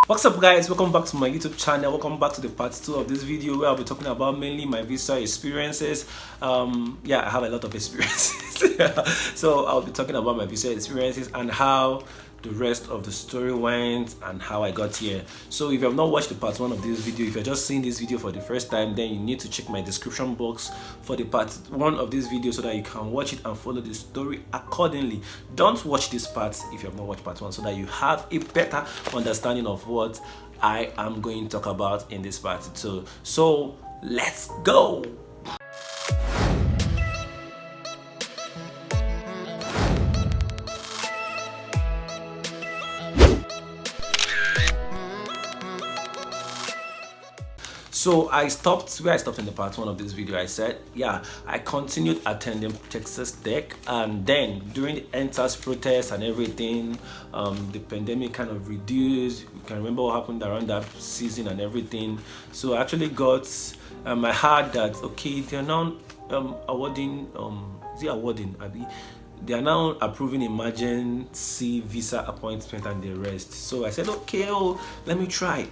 What's up guys, welcome back to my YouTube channel. Welcome back to the part 2 of this video where I'll be talking about mainly my visa experiences. I have a lot of experiences. So I'll be talking about my visa experiences and how the rest of the story went and how I got here. So if you have not watched the part 1 of this video, if you're just seeing this video for the first time, then you need to check my description box for the part 1 of this video so that you can watch it and follow the story accordingly. Don't watch this part if you have not watched part 1 so that you have a better understanding of what I am going to talk about in this part 2. So let's go. So I stopped where I stopped in the part 1 of this video. I said, I continued attending Texas Tech, and then during the NTAS protests and everything, the pandemic kind of reduced. You can remember what happened around that season and everything. So I actually got, I heard that, okay, they're now they are now approving emergency visa appointment and the rest. So I said, okay, let me try.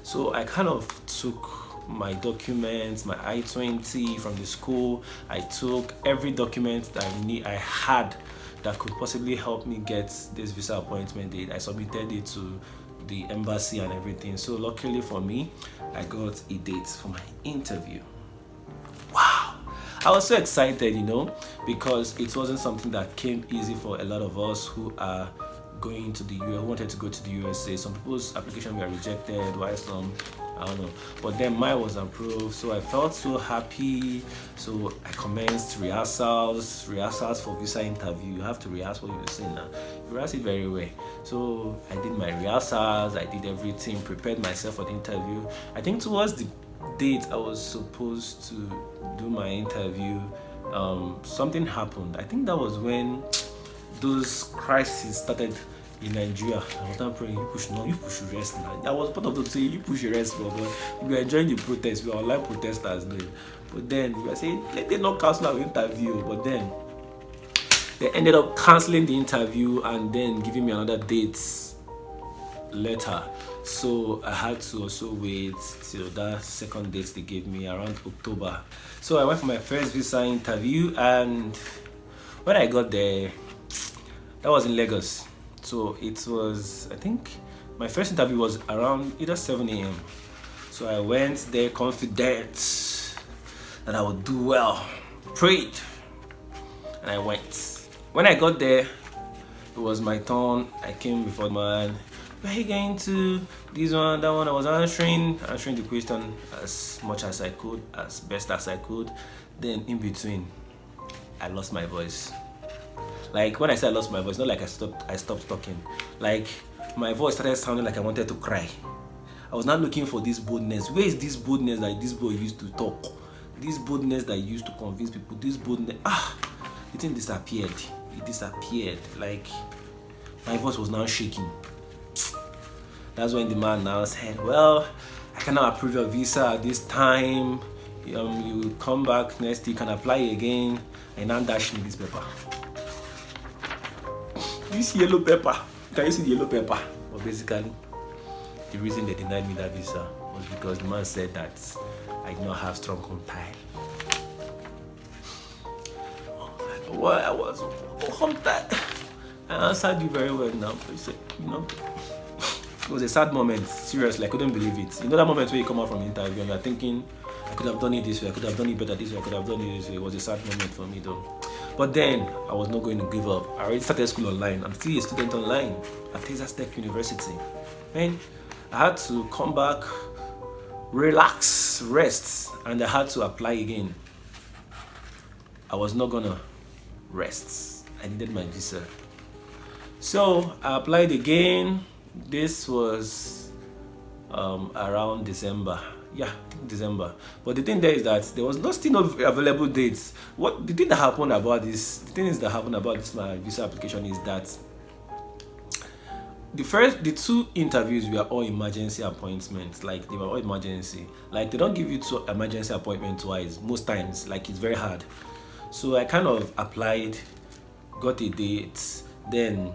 So I kind of took my documents, my I-20 from the school. I took every document that I had that could possibly help me get this visa appointment date. I submitted it to the embassy and everything. So luckily for me, I got a date for my interview. Wow, I was so excited, because it wasn't something that came easy for a lot of us who are going to the US, who wanted to go to the USA. Some people's applications were rejected, while some, I don't know. But then mine was approved, so I felt so happy. So I commenced rehearsals for visa interview. You have to rehearse what you're saying now. You rehearse it very well. So I did my rehearsals, I did everything, prepared myself for the interview. I think towards the date I was supposed to do my interview, something happened. I think that was when those crises started in Nigeria. I was not praying, you push rest now. I was part of those saying you push rest, but we were enjoying the protest. We were online protesters then. But then we were saying let them not cancel our interview. But then they ended up canceling the interview and then giving me another date later. So I had to also wait till that second date they gave me around October. So I went for my first visa interview, and when I got there, that was in Lagos. So it was, I think my first interview was around either 7 a.m. So I went there confident that I would do well, prayed, and I went. When I got there, it was my turn. I came before the man. Where are you going to? This one, that one. I was answering the question as much as I could, as best as I could. Then in between, I lost my voice. Like when I say I lost my voice, not like I stopped talking. Like my voice started sounding like I wanted to cry. I was not looking for this boldness. Where is this boldness that this boy used to talk? This boldness that used to convince people. This boldness. The thing disappeared. It disappeared. Like my voice was now shaking. That's when the man now said, well, I cannot approve your visa at this time. You come back next, you can apply again. And now dash me this paper. This yellow paper. Can you see the yellow paper? Well, basically, the reason they denied me that visa was because the man said that I did not have strong contact. Well, I was contact. I answered you very well now. But you said, it was a sad moment, seriously. I couldn't believe it. That moment where you come out from the interview and you're thinking, I could have done it this way, I could have done it better this way, I could have done it this way. It was a sad moment for me though. But then, I was not going to give up. I already started school online. I'm still a student online at Texas Tech University. Man, I had to come back, relax, rest, and I had to apply again. I was not gonna rest. I needed my visa. So, I applied again. This was around December. December. But the thing there is that there was still no available dates. The thing that happened about this my visa application is that the two interviews were all emergency appointments. Like they were all emergency. Like they don't give you two emergency appointments twice most times. Like it's very hard. So I kind of applied, got a date, then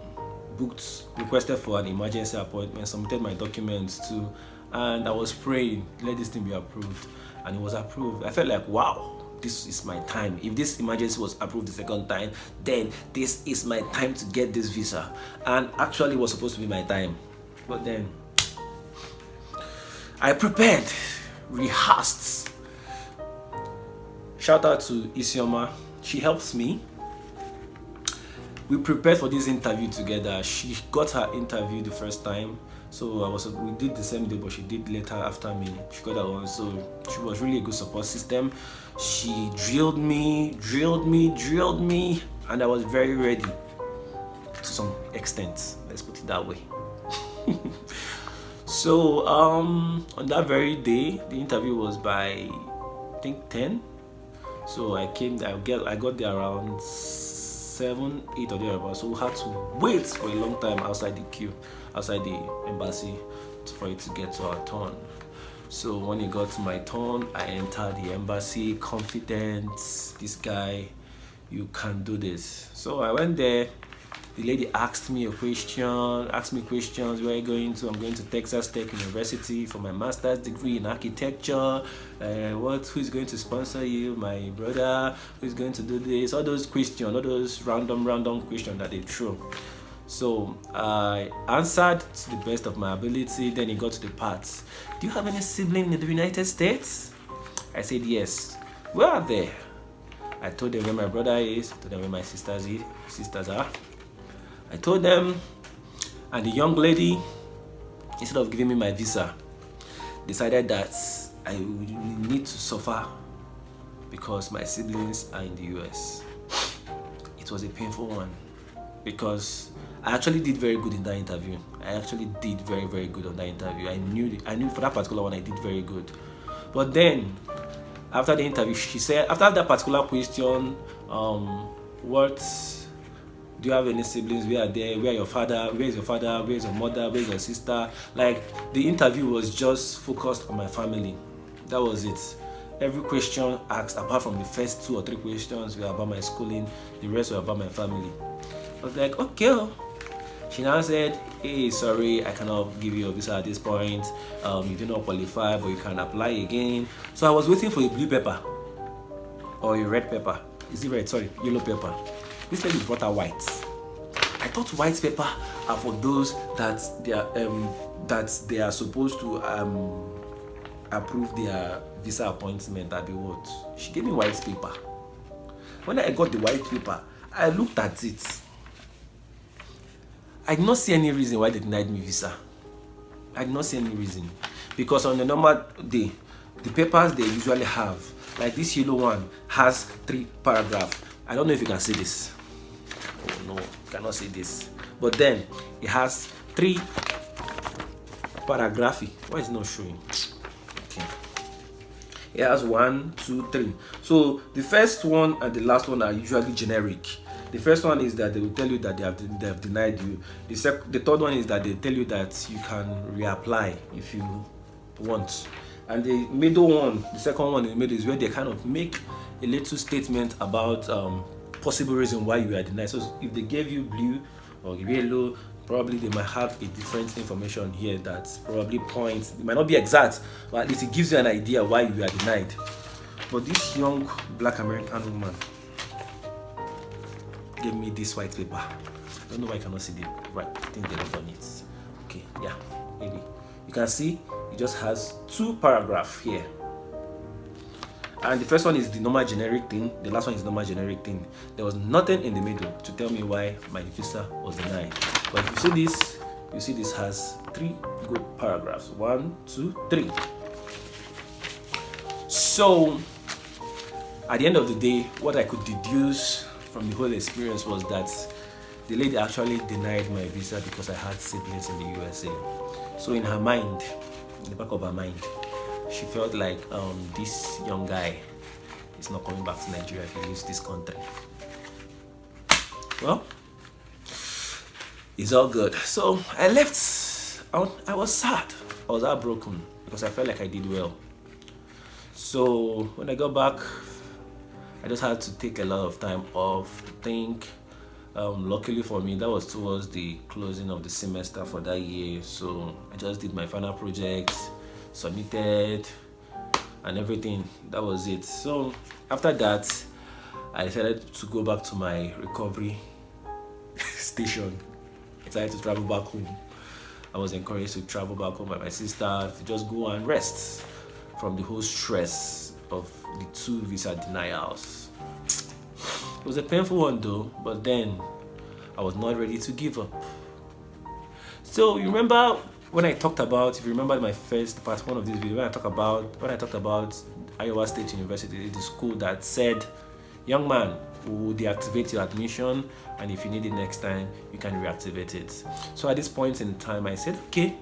requested for an emergency appointment, submitted my documents too, and I was praying, let this thing be approved, and it was approved. I felt like, wow, this is my time. If this emergency was approved the second time, then this is my time to get this visa. And actually it was supposed to be my time, but then I prepared, rehearsed. Shout out to Isioma, she helps me. We prepared for this interview together. She got her interview the first time, so we did the same day, but she did later after me. She got her one, so she was really a good support system. She drilled me, and I was very ready to some extent. Let's put it that way. So on that very day, the interview was by I think 10. So I got there around 7, 8 or thereabouts. So we had to wait for a long time outside the queue, outside the embassy, for it to get to our turn. So when it got to my turn, I entered the embassy confident. This guy, you can do this. So I went there. The lady asked me questions. Where are you going to? I'm going to Texas Tech University for my master's degree in architecture. Who is going to sponsor you? My brother. Who is going to do this? All those questions, all those random questions that they throw. So I answered to the best of my ability. Then it got to the parts. Do you have any sibling in the United States? I said yes. Where are they? I told them where my brother is. I told them where my sisters are. I told them, and the young lady, instead of giving me my visa, decided that I would need to suffer because my siblings are in the US. It was a painful one because I actually did very good in that interview. I actually did very, very good on that interview. I knew for that particular one I did very good. But then, after the interview, she said, after that particular question, do you have any siblings? Where are they? Where are your father? Where is your father? Where is your mother? Where is your sister? Like, the interview was just focused on my family. That was it. Every question asked, apart from the first 2 or 3 questions, were about my schooling. The rest were about my family. I was like, okay. She now said, hey, sorry, I cannot give you a visa at this point. You do not qualify, but you can apply again. So I was waiting for a blue paper or a red paper. Is it red? Sorry, yellow paper. This lady brought her white. I thought white paper are for those that they are supposed to approve their visa appointment at the what. She gave me white paper. When I got the white paper, I looked at it. I did not see any reason why they denied me visa. I did not see any reason. Because on the normal day, the papers they usually have, like this yellow one, has 3 paragraphs. I don't know if you can see this. Oh no, you cannot see this. But then it has 3 paragraphs. Why is it not showing? Okay. It has 1, 2, 3. So the first one and the last one are usually generic. The first one is that they will tell you that they have denied you. The third one is that they tell you that you can reapply if you want. And the middle one, the second one in the middle, is where they kind of make a little statement about possible reason why you are denied. So if they gave you blue or yellow, probably they might have a different information here that probably points. It might not be exact, but at least it gives you an idea why you are denied. But this young black American woman gave me this white paper. I don't know why I cannot see the right thing they wrote on it. Okay, yeah, maybe. You can see it just has 2 paragraphs here. And the first one is the normal generic thing, the last one is normal generic thing. There was nothing in the middle to tell me why my visa was denied. But if you see this has 3 good paragraphs. 1, 2, 3. So at the end of the day, what I could deduce from the whole experience was that the lady actually denied my visa because I had siblings in the USA. So in her mind, in the back of her mind, she felt like this young guy is not coming back to Nigeria if he leaves this country. Well, it's all good. So I left. I was sad. I was heartbroken because I felt like I did well. So when I got back, I just had to take a lot of time off to think, Luckily for me, that was towards the closing of the semester for that year. So I just did my final project, submitted, and everything. That was it. So after that, I decided to go back to my recovery station. I decided to travel back home. I was encouraged to travel back home by my sister to just go and rest from the whole stress of the 2 visa denials. It was a painful one though, but then I was not ready to give up. So you remember when I talked about, if you remember my first part one of this video, when I talked about Iowa State University, the school that said, young man, we will deactivate your admission, and if you need it next time, you can reactivate it. So at this point in time, I said, okay,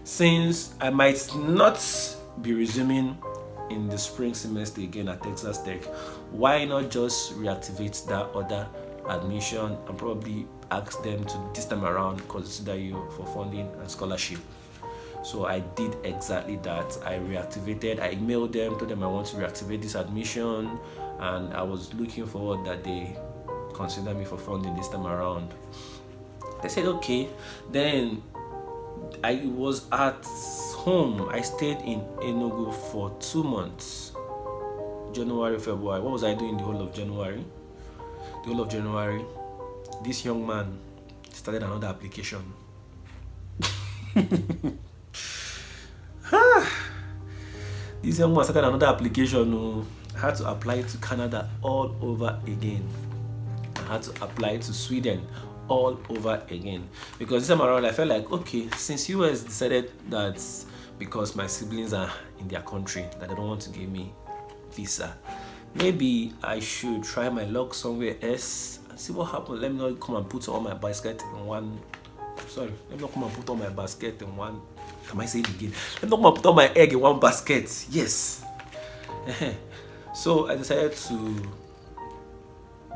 since I might not be resuming in the spring semester again at Texas Tech, why not just reactivate that other admission and probably ask them to this time around consider you for funding and scholarship. So I did exactly that. I reactivated, I emailed them, told them I want to reactivate this admission, and I was looking forward that they consider me for funding this time around. They said okay. Then I was at home. I stayed in Enugu for 2 months. January, February. What was I doing the whole of January? The whole of January, this young man started another application. This young man started another application. I had to apply to Canada all over again. I had to apply to Sweden all over again, because this time around I felt like, okay, since US decided that because my siblings are in their country that they don't want to give me visa, maybe I should try my luck somewhere else and see what happens. Let me not come and put all my basket in one. Sorry, let me not come and put all my basket in one. Can I say it again? Let me not come and put all my egg in one basket. Yes. So I decided to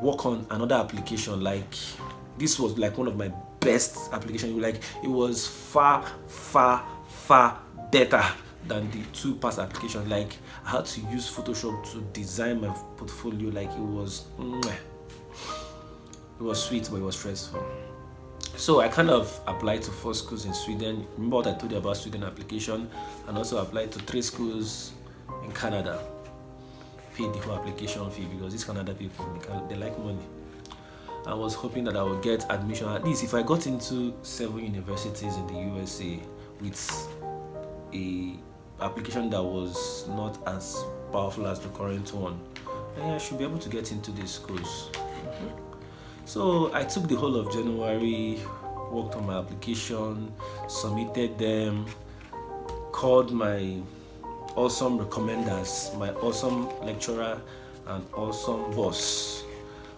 work on another application. Like, this was like one of my best applications. Like, it was far better than the 2 past applications. Like, I had to use Photoshop to design my portfolio. Like, it was sweet, but it was stressful. So I kind of applied to 4 schools in Sweden. Remember what I told you about Sweden application? And also applied to 3 schools in Canada. Paid the whole application fee because these Canada people, they like money. I was hoping that I would get admission. At least if I got into 7 universities in the USA with a application that was not as powerful as the current one, then I should be able to get into these schools. So I took the whole of January, worked on my application, submitted them, called my awesome recommenders, my awesome lecturer and awesome boss.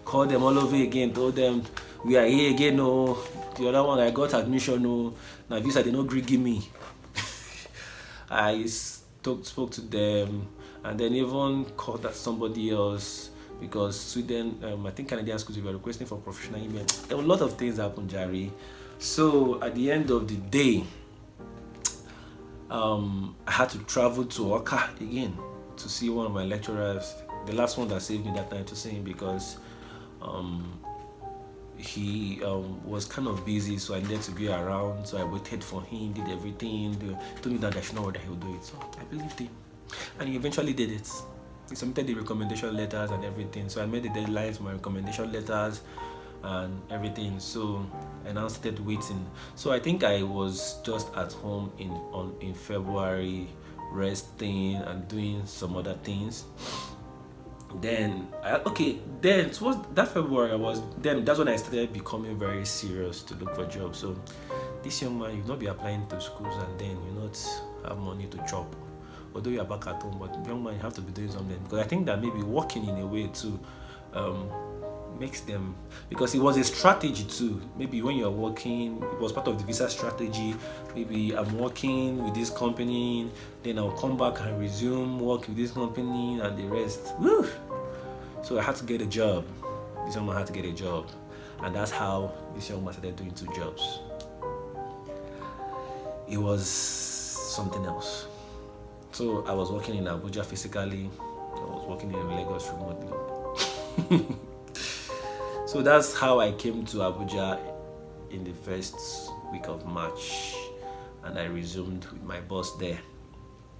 Called them all over again, told them we are here again. No, the other one I got admission. No, now visa they no agree give me. I spoke to them, and then even called that somebody else, because Sweden, I think Canadian schools were requesting for professional email. There were a lot of things that happened, Jerry. So at the end of the day, I had to travel to Oka again to see one of my lecturers, the last one that saved me that time, to see him, because he was kind of busy, so I needed to be around. So I waited for him, did everything. He told me that I should know that he would do it, so I believed him, and he eventually did it. He submitted the recommendation letters and everything, so I made the deadlines for my recommendation letters and everything. So I now started waiting. So I think I was just at home in February, resting and doing some other things. Then towards that February, that's when I started becoming very serious to look for jobs. So this young man, you not be applying to schools and then you not have money to chop, although you're back at home. But young man, you have to be doing something, because I think that maybe working in a way too makes them, because it was a strategy too. Maybe when you're working, it was part of the visa strategy. Maybe I'm working with this company, then I'll come back and resume work with this company and the rest. Woo! So I had to get a job. This young man had to get a job, and that's how this young man started doing 2 jobs. It was something else. So I was working in Abuja physically, I was working in Lagos remotely. So that's how I came to Abuja in the first week of March, and I resumed with my boss there.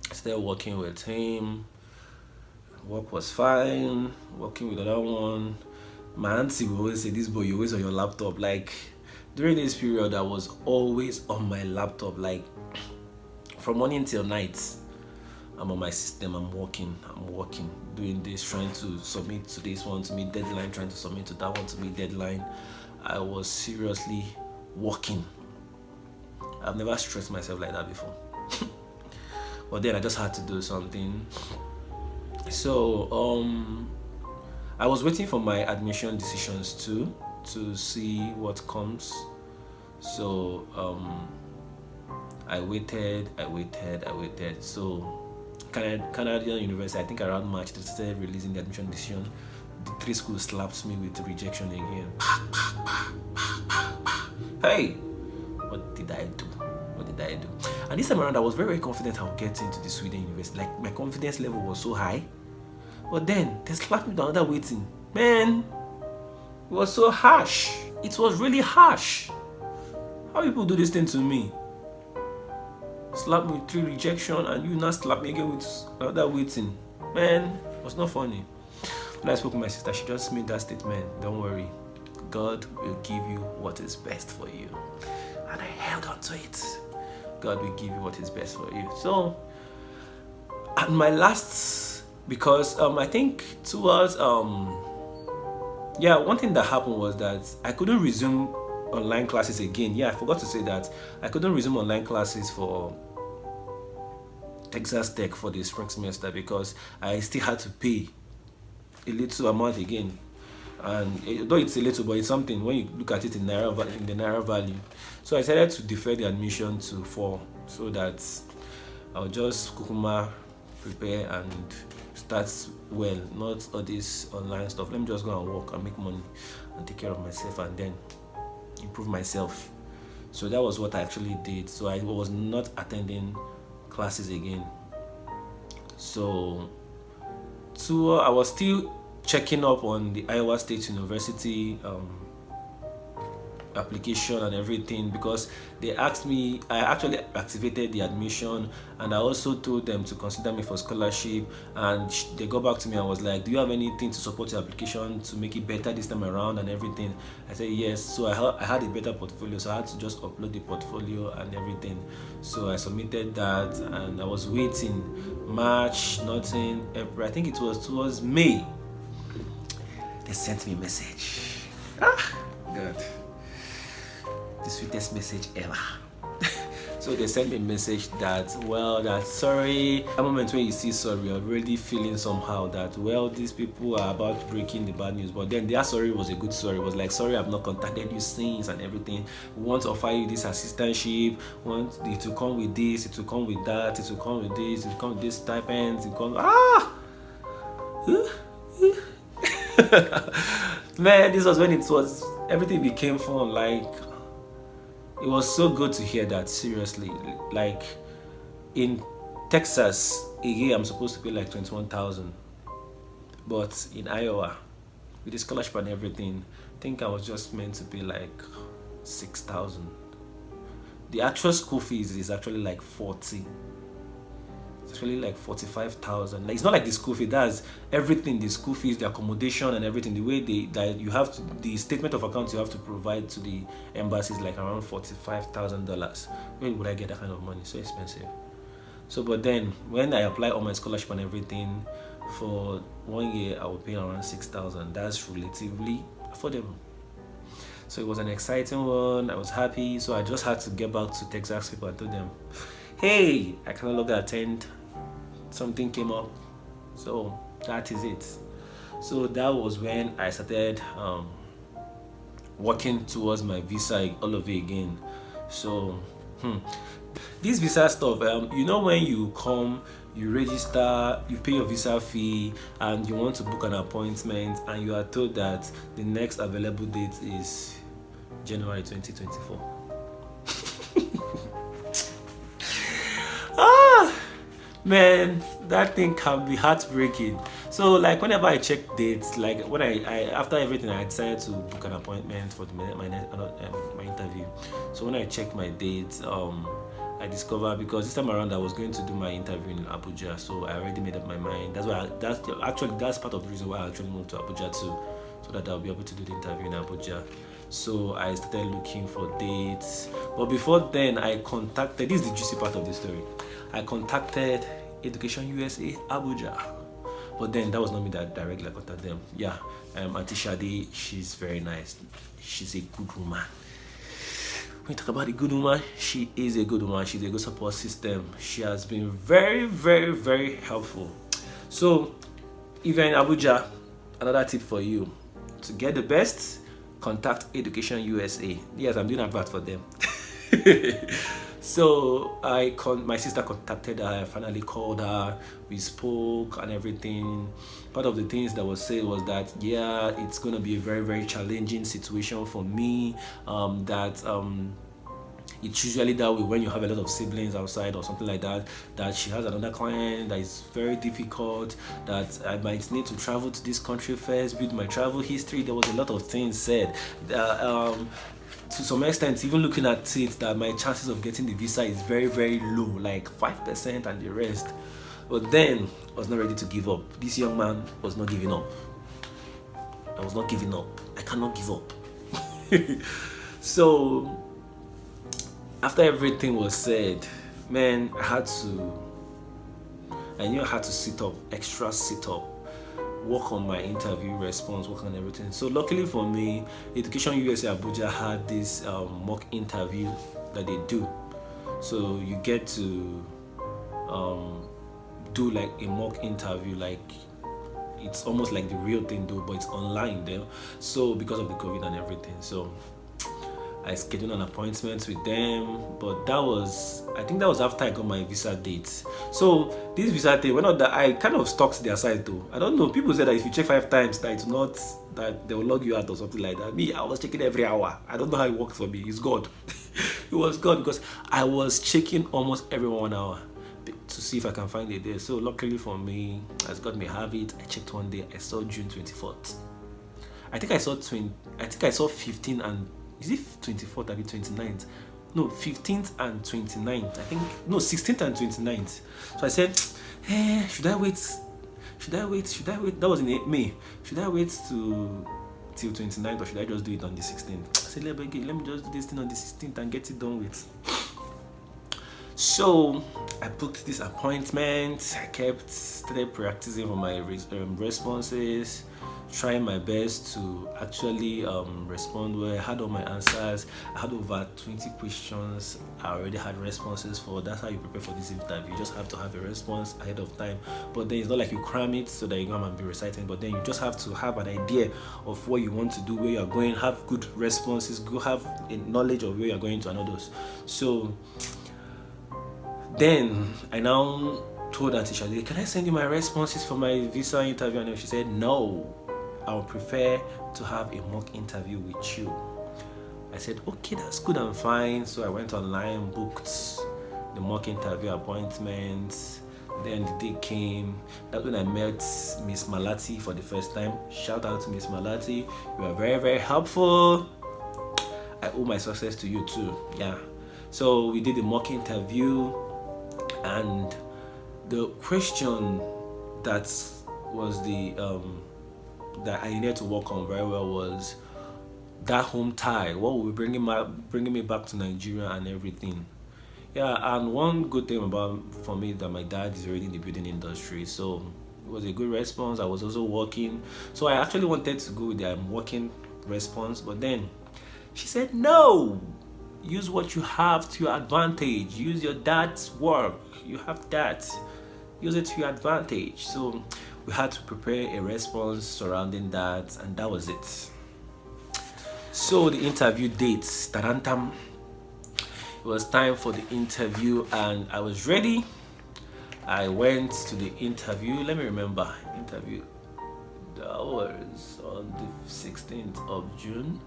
I started working with him. Work was fine. Working with another one. My auntie will always say, "This boy, you're always on your laptop." Like during this period, I was always on my laptop. Like from morning till night, I'm on my system. I'm working, doing this, trying to submit to this one to meet deadline, trying to submit to that one to meet deadline. I was seriously working. I've never stressed myself like that before. But then I just had to do something. So I was waiting for my admission decisions too, to see what comes. So I waited. So Canadian University, I think around March, they started releasing the admission decision. The 3 schools slapped me with rejection again. Hey, what did I do? And this time around, I was very, very confident I would get into the Sweden University. Like my confidence level was so high. But then they slapped me with another waiting. Man, it was so harsh. It was really harsh. How people do this thing to me? Slap me with 3 rejection and you now slap me again with another waiting. Man, it was not funny. When I spoke with my sister, she just made that statement: don't worry, God will give you what is best for you. And I held on to it. God will give you what is best for you. So, at my last, because I think towards one thing that happened was that I couldn't resume online classes again. I forgot to say that I couldn't resume online classes for Texas Tech for the spring semester because I still had to pay a little amount again. And though it's a little, but it's something when you look at it in the naira value. So I decided to defer the admission to fall, so that I'll just kukuma prepare and start well, not all this online stuff. Let me just go and work and make money and take care of myself and then improve myself. So that was what I actually did. So I was not attending classes again. So I was still checking up on the Iowa State University application and everything, because they asked me. I actually activated the admission, and I also told them to consider me for scholarship, and they got back to me and was like, do you have anything to support your application to make it better this time around and everything? I said yes. So I had a better portfolio, so I had to just upload the portfolio and everything. So I submitted that, and I was waiting. March, nothing. April, I think it was towards May, they sent me a message. God, the sweetest message ever. So they sent me a message that, sorry. At the moment when you see sorry, you're already feeling somehow that, these people are about breaking the bad news. But then their sorry was a good sorry. It was like, sorry, I've not contacted you since and everything. We want to offer you this assistantship. We want it to come with this, it will come with that, it will come with this, it will come with this stipend, it will come. Man, this was when everything became fun. Like, it was so good to hear that, seriously. Like, in Texas, a year I'm supposed to pay like 21,000, but in Iowa, with the scholarship and everything, I think I was just meant to pay like 6,000. The actual school fees is actually like 40. It's actually like 45,000. Like, it's not like the school fee. That's everything: the school fees, the accommodation, and everything. The way the statement of account you have to provide to the embassy is like around $45,000. Where would I get that kind of money? So expensive. So, but then when I apply all my scholarship and everything, for 1 year I will pay around 6,000. That's relatively affordable. So it was an exciting one. I was happy. So I just had to get back to Texas people and told them, hey, I can no longer attend. Something came up. So that is it. So that was when I started working towards my visa all over again. So this visa stuff, when you come, you register, you pay your visa fee, and you want to book an appointment, and you are told that the next available date is January 2024. Man, that thing can be heartbreaking. So like whenever I check dates, like when I after everything, I decided to book an appointment for my interview. So when I checked my dates, I discovered, because this time around I was going to do my interview in Abuja, so I already made up my mind. That's part of the reason why I actually moved to Abuja too, so that I'll be able to do the interview in Abuja. So I started looking for dates, but before then I contacted. This is the juicy part of the story. I contacted Education USA Abuja, but then that was not me that directly contacted them. Yeah, Auntie Shadi, she's very nice. She's a good woman. When you talk about a good woman, she is a good woman. She's a good support system. She has been very, very, very helpful. So, if you're in Abuja, another tip for you: to get the best, contact Education USA. Yes, I'm doing advert for them. So my sister contacted her. I finally called her. We spoke and everything. Part of the things that was said was that, yeah, it's gonna be a very, very challenging situation for me. It's usually that way when you have a lot of siblings outside or something like that. That she has another client that is very difficult. That I might need to travel to this country first, build my travel history. There was a lot of things said. To some extent, even looking at it, that my chances of getting the visa is very, very low, like 5% and the rest. But then I was not ready to give up. This young man was not giving up. I was not giving up. I cannot give up. So after everything was said, man, I knew I had to sit up, work on my interview response, work on everything. So luckily for me, Education USA Abuja had this mock interview that they do. So you get to do like a mock interview, like it's almost like the real thing though, but it's online there. So because of the COVID and everything, so I scheduled an appointment with them, but I think that was after I got my visa date. So this visa date, I kind of stalked their site though. I don't know. People said that if you check 5 times, that they will log you out or something like that. Me, I was checking every hour. I don't know how it worked for me. It's God. It was God, because I was checking almost every 1 hour to see if I can find it there. So luckily for me, as God may have it, I checked one day. I saw June 24th. I think I saw 15 and. Is it 24th or 29th? No, 15th and 29th. I think, no, 16th and 29th. So I said, should I wait? That was in May. Should I wait till 29th, or should I just do it on the 16th? I said, let me just do this thing on the 16th and get it done with. So I booked this appointment. I started practicing for my responses, trying my best to actually respond well. I had all my answers. I had over 20 questions I already had responses for. That's how you prepare for this interview. You just have to have a response ahead of time. But then it's not like you cram it so that you come and be reciting, but then you just have to have an idea of what you want to do, where you're going, have good responses, go have a knowledge of where you're going to and all those. So then I now told Auntie Shadi, can I send you my responses for my visa interview? And she said, no, I would prefer to have a mock interview with you. I said, okay, that's good and fine. So I went online, booked the mock interview appointment. Then the day came. That's when I met Miss Malati for the first time. Shout out to Miss Malati. You are very, very helpful. I owe my success to you too. Yeah. So we did the mock interview, and the question that was that I needed to work on very well was that home tie. What will be bringing me back to Nigeria and everything. Yeah, and one good thing for me that my dad is already in the building industry, so it was a good response. I was also working, so I actually wanted to go with the working response, but then she said no. Use what you have to your advantage. Use your dad's work. You have that. Use it to your advantage. So we had to prepare a response surrounding that, and that was it. So the interview dates, tarantam. It was time for the interview, and I was ready. I went to the interview. Let me remember. Interview. That was on the 16th of June.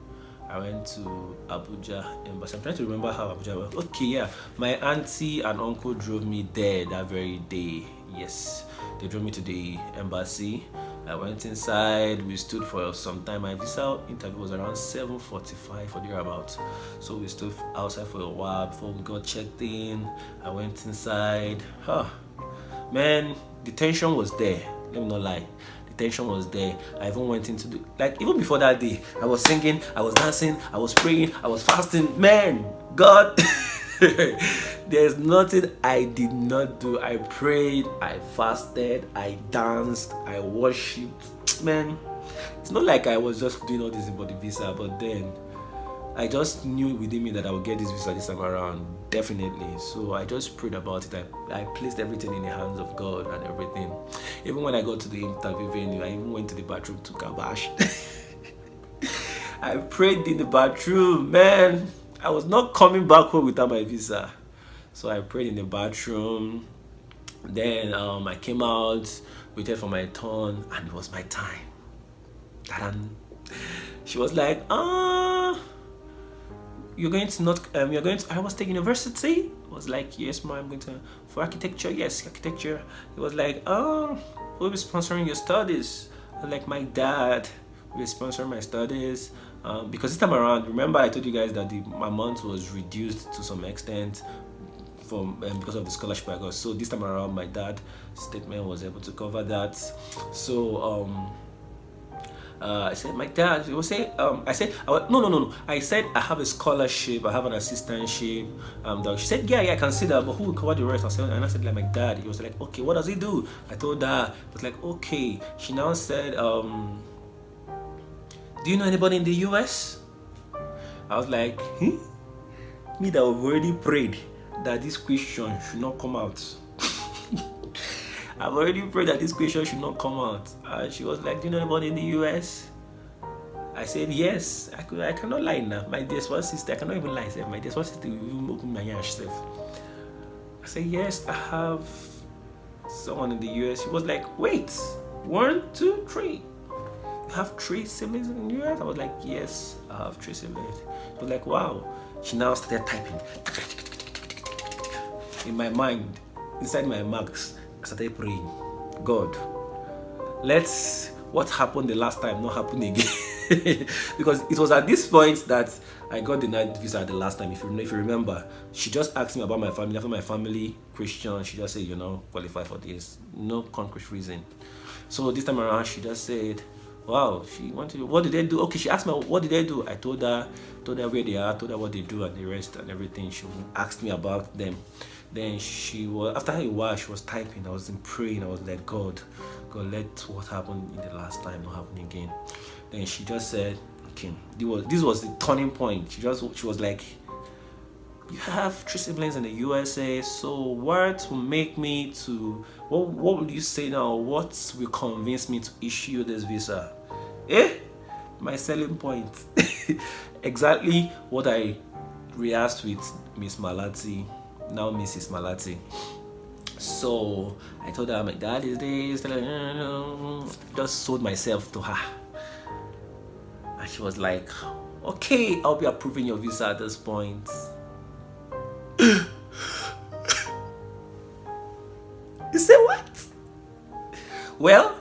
I went to Abuja Embassy. I'm trying to remember how Abuja was. Okay, yeah. My auntie and uncle drove me there that very day. Yes, they drove me to the embassy. I went inside. We stood for some time. My visa interview was around 7:45 or thereabouts. So we stood outside for a while before we got checked in. I went inside. Man, the tension was there. Let me not lie. The tension was there. I even went into the, like, even before that day, I was singing, I was dancing, I was praying, I was fasting. Man, God. There's nothing I did not do. I prayed, I fasted, I danced, I worshipped. Man, it's not like I was just doing all this about the visa, but then I just knew within me that I would get this visa this time around, definitely. So I just prayed about it. I placed everything in the hands of God and everything. Even when I got to the interview venue, I even went to the bathroom to kabash. I prayed in the bathroom, man. I was not coming back home without my visa. So I prayed in the bathroom. Then I came out, waited for my turn, and it was my time. Ta-da. She was like, you're going to Iowa State University? I was like, yes, ma'am, I'm going to, for architecture. Yes, architecture. He was like, who will be sponsoring your studies? I was like, my dad will be sponsoring my studies. Because this time around, remember I told you guys that my month was reduced to some extent from because of the scholarship I got. So this time around, my dad's statement was able to cover that. So I said, my dad, he will say, I said, no. I said, I have a scholarship, I have an assistantship. She said, yeah, I can see that, but who will cover the rest? And I said, like, my dad. He was like, okay, what does he do? I told her. I was like, okay. She now said, do you know anybody in the US? I was like, me that have already prayed that this question should not come out. I've already prayed that this question should not come out. And she was like, do you know anybody in the US? I said, yes. I cannot lie now. My dear one sister, I cannot even lie. My dear one sister will even open my ears self. I said, yes, I have someone in the US. She was like, wait, 1, 2, 3. You have 3 siblings in the US? I was like, yes, I have 3 siblings. She was like, wow. She now started typing. In my mind, inside my marks, I started praying. God, what happened the last time not happen again. Because it was at this point that I got denied visa the last time. If you remember, she just asked me about my family. After my family Christian, she just said, you know, qualify for this. No concrete reason. So this time around, she just said, wow, she wanted, what did they do? Okay, she asked me, what did they do? I told her where they are, told her what they do and the rest and everything. She asked me about them. Then after a while, she was typing. I was praying. I was like, God, let what happened in the last time not happen again. Then she just said, okay, this was the turning point. She was like, you have 3 siblings in the USA, so what will make me to, what will you say now? What will convince me to issue this visa? My selling point. Exactly what I rehearsed with Miss Malati, now Mrs. Malati. So I told her, my dad is this, just sold myself to her. And she was like, okay, I'll be approving your visa at this point. You say what? Well,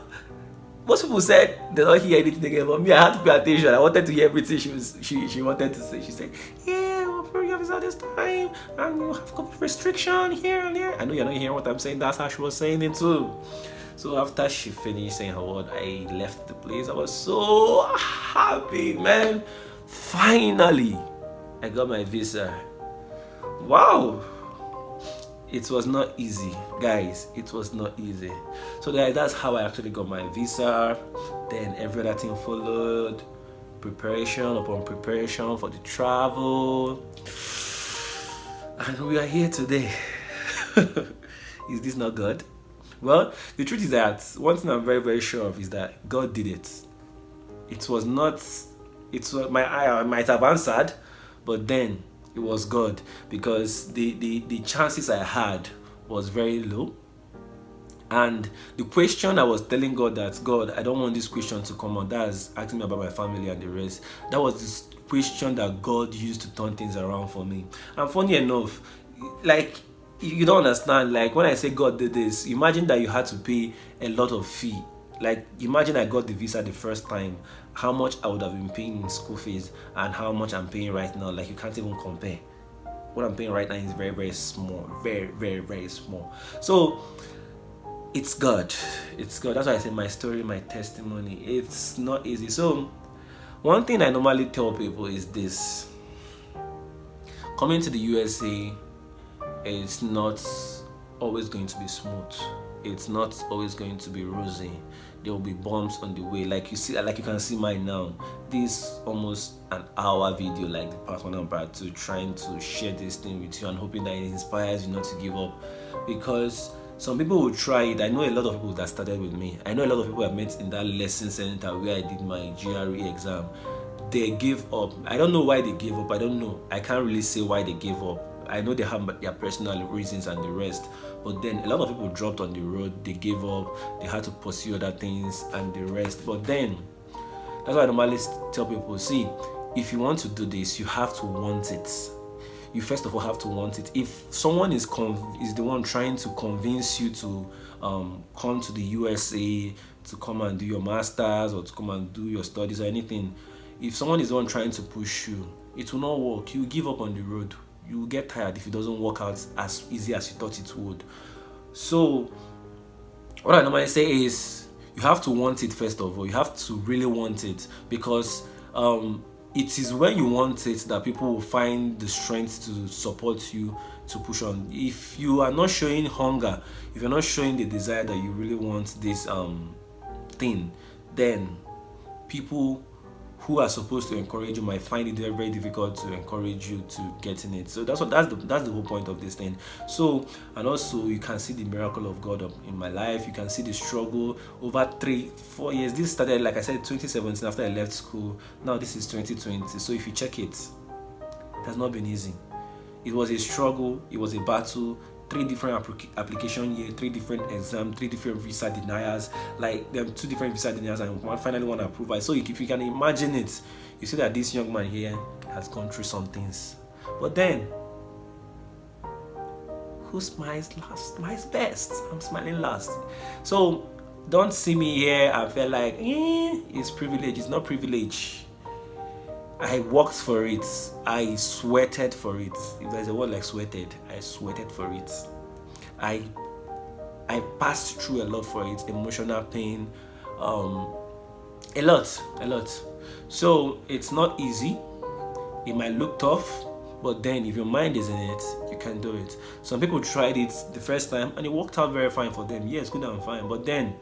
most people said they don't hear anything again, but me, I had to pay attention. I wanted to hear everything she wanted to say. She said, yeah, we'll approve your visa this time, and you have COVID restriction here and there. I know you're not hearing what I'm saying. That's how she was saying it too. So after she finished saying her word, I left the place. I was so happy, man. Finally, I got my visa. Wow. It was not easy, guys. It was not easy. So that's how I actually got my visa. Then every other thing followed. Preparation upon preparation for the travel. And we are here today. Is this not God? Well, the truth is that one thing I'm very, very sure of is that God did it. I might have answered, but then it was God, because the chances I had was very low. And the question I was telling God that, God, I don't want this question to come out. That's asking me about my family and the rest. That was this question that God used to turn things around for me. And funny enough, like, you don't understand. Like when I say God did this, imagine that you had to pay a lot of fee. Like imagine I got the visa the first time, how much I would have been paying in school fees and how much I'm paying right now. Like you can't even compare. What I'm paying right now is very, very small, very, very, very small. So it's God. It's God. That's why I say my story, my testimony. It's not easy. So one thing I normally tell people is this: coming to the USA, it's not always going to be smooth. It's not always going to be rosy. There will be bumps on the way. Like you can see mine now. This almost an hour video, like the past one and part two, trying to share this thing with you and hoping that it inspires you not to give up. Because some people will try it. I know a lot of people that started with me. I know a lot of people I met in that lesson center where I did my GRE exam. They gave up. I don't know why they gave up. I don't know. I can't really say why they gave up. I know they have their personal reasons and the rest, but then a lot of people dropped on the road. They gave up. They had to pursue other things and the rest. But then that's why I normally tell people, see, if you want to do this, you have to want it. You first of all have to want it. If someone is the one trying to convince you to come to the USA, to come and do your masters or to come and do your studies or anything, if someone is the one trying to push you, it will not work. You will give up on the road. You will get tired if it doesn't work out as easy as you thought it would. So what I normally say is you have to want it first of all. You have to really want it, because it is when you want it that people will find the strength to support you to push on. If you are not showing hunger, if you're not showing the desire that you really want this thing, then people who are supposed to encourage you might find it very, very difficult to encourage you to get in it. So that's the whole point of this thing. So, and also you can see the miracle of God in my life. You can see the struggle over 3-4 years. This started, like I said, 2017 after I left school. Now this is 2020. So if you check it, it has not been easy. It was a struggle. It was a battle. 3 different application year, 3 different exams, 3 different visa deniers, like them 2 different visa deniers and finally one approval. So if you can imagine it, you see that this young man here has gone through some things. But then, who smiles last smiles best. I'm smiling last. So don't see me here and feel like it's privilege. It's not privilege. I worked for it. I sweated for it. If there's a word like sweated, I sweated for it. I passed through a lot for it. Emotional pain, a lot. So it's not easy. It might look tough, but then if your mind is in it, you can do it. Some people tried it the first time and it worked out very fine for them. Yes, good and fine, but then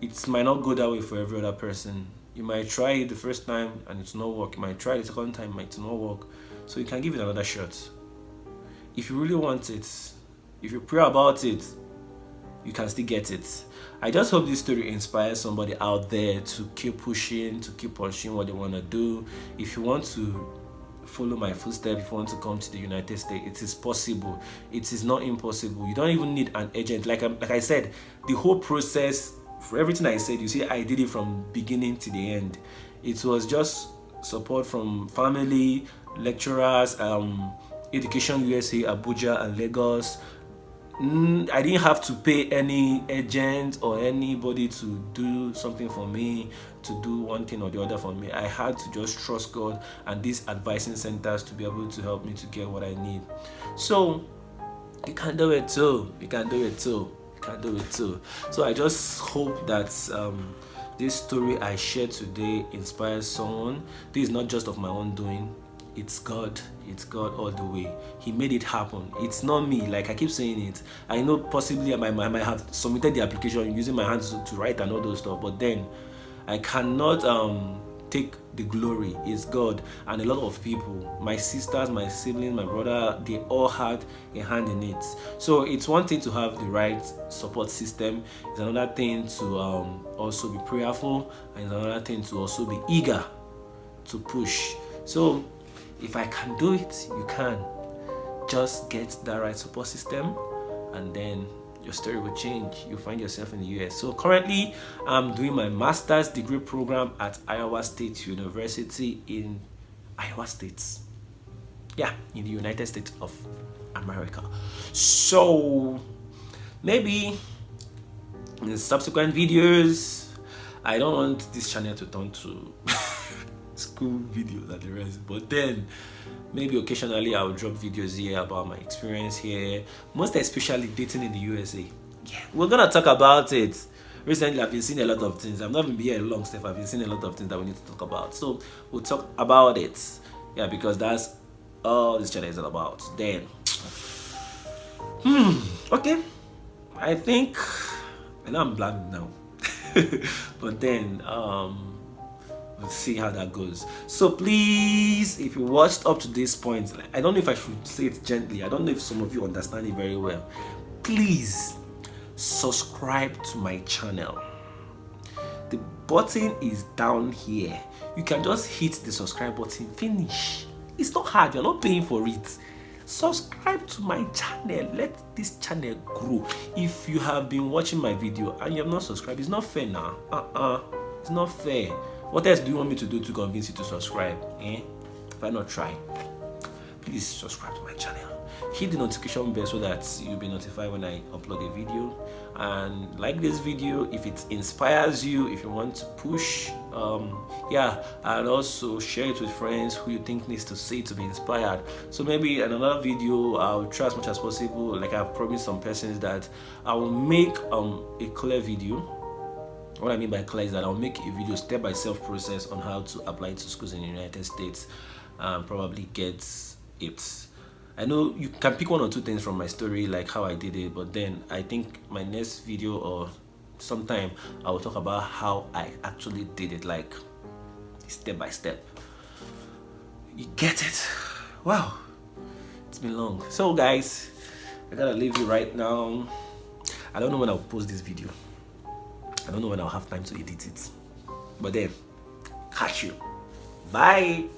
it might not go that way for every other person. You might try it the first time and it's not work. You might try it the second time, it might not work. So you can give it another shot. If you really want it, if you pray about it, you can still get it. I just hope this story inspires somebody out there to keep pushing, to keep pursuing what they want to do. If you want to follow my footsteps, if you want to come to the United States, it is possible. It is not impossible. You don't even need an agent. Like I said, the whole process, for everything I said, you see, I did it from beginning to the end. It was just support from family, lecturers, Education USA, Abuja and Lagos. I didn't have to pay any agent or anybody to do something for me, to do one thing or the other for me. I had to just trust God and these advising centers to be able to help me to get what I need. So you can do it too. You can do it too. Can do it too. So I just hope that this story I shared today inspires someone. This is not just of my own doing. It's God all the way. He made it happen. It's not me, like I keep saying it. I know possibly I might have submitted the application using my hands to write and all those stuff, but then I cannot take the glory. It's God and a lot of people, my sisters, my siblings, my brother, they all had a hand in it. So it's one thing to have the right support system. It's another thing to also be prayerful, and it's another thing to also be eager to push. So if I can do it, you can. Just get that right support system and then your story will change. You'll find yourself in the US. So currently, I'm doing my master's degree program at Iowa State University in Iowa State. Yeah, in the United States of America. So maybe in subsequent videos, I don't want this channel to turn to school videos and the rest, but then maybe occasionally I'll drop videos here about my experience here, most especially dating in the USA. Yeah, we're gonna talk about it. Recently I've been seeing a lot of things. I've not been here a long stuff. I've been seeing a lot of things that we need to talk about, so we'll talk about it. Yeah, because that's all this channel is all about. Then okay, I think, and I'm blank now. But then we'll see how that goes. So please, if you watched up to this point, like, I don't know if I should say it gently, I don't know if some of you understand it very well, please subscribe to my channel. The button is down here. You can just hit the subscribe button, finish. It's not hard, you're not paying for it. Subscribe to my channel, let this channel grow. If you have been watching my video and you have not subscribed, it's not fair now. It's not fair. What else do you want me to do to convince you to subscribe? If I not try, please subscribe to my channel. Hit the notification bell so that you'll be notified when I upload a video. And like this video if it inspires you, if you want to push, and also share it with friends who you think needs to see to be inspired. So maybe in another video I'll try as much as possible, like I've promised some persons, that I will make a clear video. What I mean by clear is that I'll make a video step-by-step process on how to apply to schools in the United States and probably get it. I know you can pick one or two things from my story, like how I did it, but then I think my next video or sometime I will talk about how I actually did it, like step by step. You get it? Wow, it's been long. So guys, I gotta leave you right now. I don't know when I'll post this video. I don't know when I'll have time to edit it. But then, catch you. Bye.